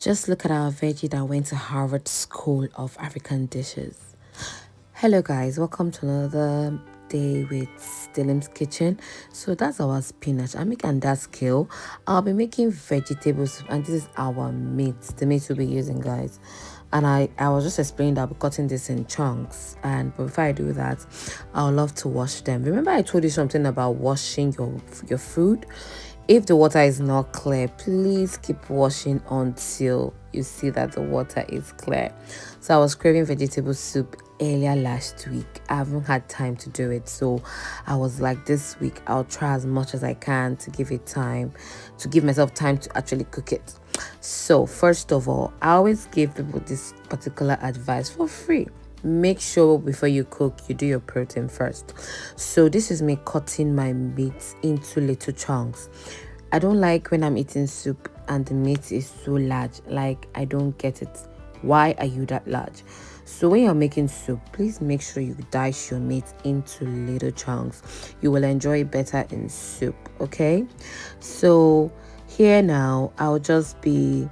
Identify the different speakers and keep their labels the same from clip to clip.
Speaker 1: Just look at our veggie that went to Harvard School of African Dishes. Hello guys, welcome to another day with Stilim's Kitchen. So that's our spinach. I'm making that skill. I'll be making vegetables and this is our meat, the meat we'll be using, guys. And I was just explaining that I'll be cutting this in chunks, and before I do that, I'll love to wash them. Remember I told you something about washing your food? If the water is not clear, please keep washing until you see that the water is clear. So I was craving vegetable soup earlier last week. I haven't had time to do it, so I was like, this week I'll try as much as I can to give myself time to actually cook it. So first of all, I always give people this particular advice for free. Make sure before you cook you do your protein first. So this is me cutting my meat into little chunks. I don't like when I'm eating soup and the meat is so large. Like, I don't get it. Why are you that large? So when you're making soup, please make sure you dice your meat into little chunks. You will enjoy it better in soup. Okay, so here now I'll just be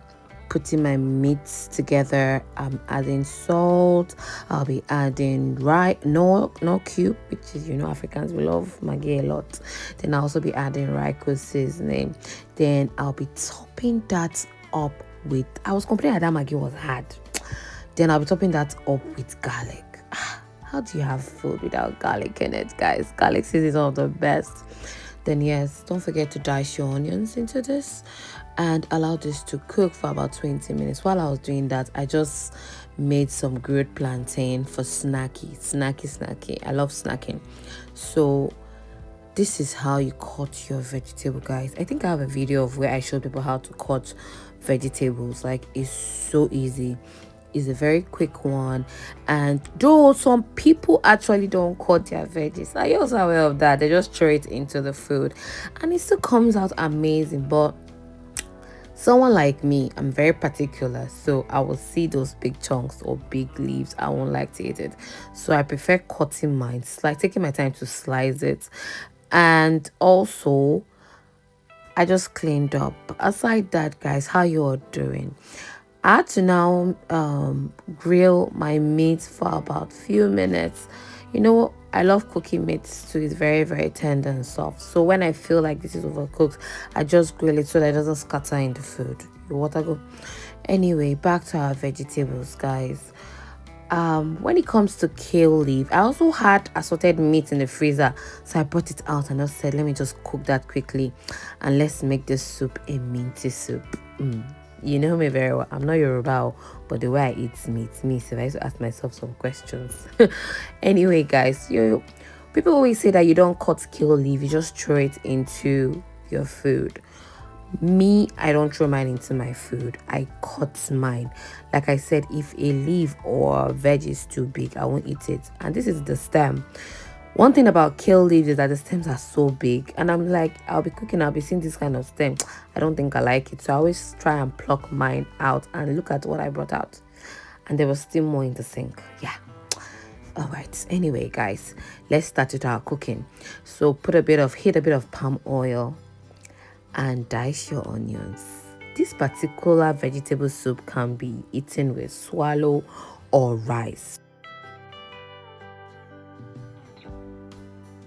Speaker 1: putting my meats together. I'm adding salt. I'll be adding no cube, which is, Africans, we love maggi a lot. Then I'll also be adding Royco seasoning. Then I'll be topping that up with, I was complaining that maggi was hard. Then I'll be topping that up with garlic. How do you have food without garlic in it, guys? Garlic seasoning is one of the best. Then yes, don't forget to dice your onions into this and allow this to cook for about 20 minutes. While I was doing that, I just made some grilled plantain for snacky. I love snacking. So this is how you cut your vegetable, guys. I think I have a video of where I show people how to cut vegetables. Like, it's so easy. Is a very quick one, and though some people actually don't cut their veggies, I also aware of that, they just throw it into the food and it still comes out amazing. But someone like me, I'm very particular, so I will see those big chunks or big leaves, I won't like to eat it. So I prefer cutting mine, like taking my time to slice it. And also I just cleaned up. Aside that, guys, how you are doing? I had to now grill my meat for about few minutes. I love cooking meat too. It's very, very tender and soft. So when I feel like this is overcooked, I just grill it so that it doesn't scatter in the food. Your water go. Anyway, back to our vegetables, guys. When it comes to kale leaf, I also had assorted meat in the freezer, so I brought it out and just said, let me just cook that quickly and let's make this soup a minty soup. You know me very well. I'm not Yoruba, but the way I eat meat, so I used to ask myself some questions. Anyway, guys, people always say that you don't cut kale leaf, you just throw it into your food. Me, I don't throw mine into my food. I cut mine. Like I said, if a leaf or veg is too big, I won't eat it. And this is the stem. One thing about kale leaves is that the stems are so big, and I'm like, I'll be cooking, I'll be seeing this kind of stem. I don't think I like it, so I always try and pluck mine out and look at what I brought out, and there was still more in the sink. Yeah. All right. Anyway, guys, let's start with our cooking. So heat a bit of palm oil and dice your onions. This particular vegetable soup can be eaten with swallow or rice.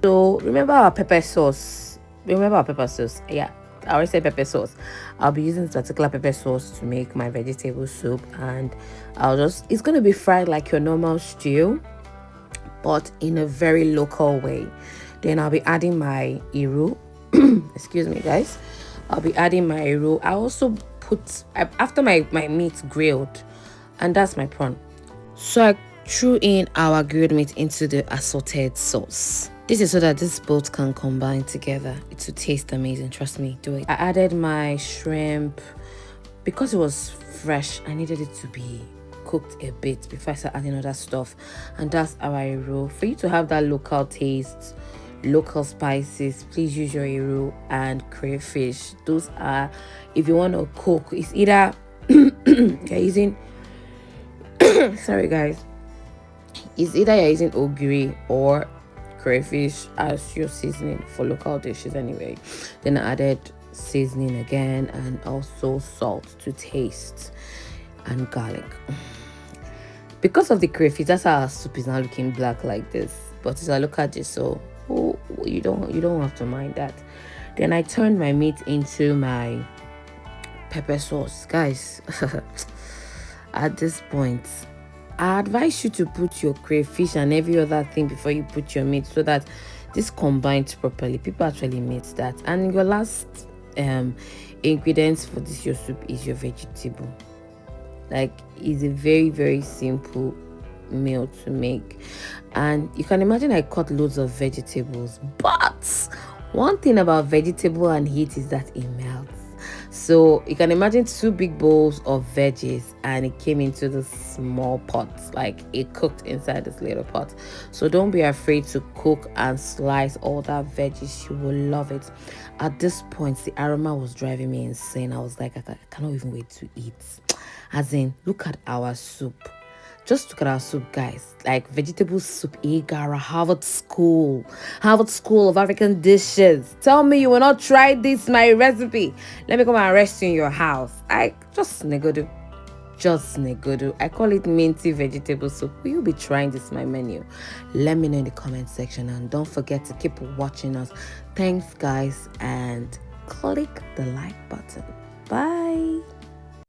Speaker 1: So remember our pepper sauce. Yeah, I already said pepper sauce. I'll be using this particular pepper sauce to make my vegetable soup, and it's going to be fried like your normal stew, but in a very local way. Then I'll be adding my iru. Excuse me, guys. I'll be adding my iru. I also after my meat grilled, and that's my prawn. So I threw in our grilled meat into the assorted sauce. This is so that this both can combine together. It will taste amazing. Trust me, do it. I added my shrimp. Because it was fresh, I needed it to be cooked a bit before I start adding other stuff. And that's our iru. For you to have that local taste, local spices, please use your iru and crayfish. Those are, if you want to cook, it's either you're using sorry guys, it's either you're using ogiri or crayfish as your seasoning for local dishes. Anyway, then I added seasoning again, and also salt to taste, and garlic. Because of the crayfish, that's how our soup is now looking black like this. But as I look at it, so you don't have to mind that. Then I turned my meat into my pepper sauce, guys. At this point, I advise you to put your crayfish and every other thing before you put your meat, so that this combines properly. People actually miss that. And your last um ingredients for this your soup is your vegetable. Like, it's a very very simple meal to make, and you can imagine I cut loads of vegetables, but one thing about vegetable and heat is that it melts. So you can imagine two big bowls of veggies, and it came into this small pot, like it cooked inside this little pot. So don't be afraid to cook and slice all that veggies. You will love it. At this point, the aroma was driving me insane. I was like, I cannot even wait to eat. As in, look at our soup. Just look at our soup, guys. Like vegetable soup, Igara, Harvard School of African Dishes. Tell me you will not try this, my recipe. Let me come and rest you in your house. I just negodo. Just negodo. I call it minty vegetable soup. Will you be trying this, my menu? Let me know in the comment section, and don't forget to keep watching us. Thanks, guys, and click the like button. Bye.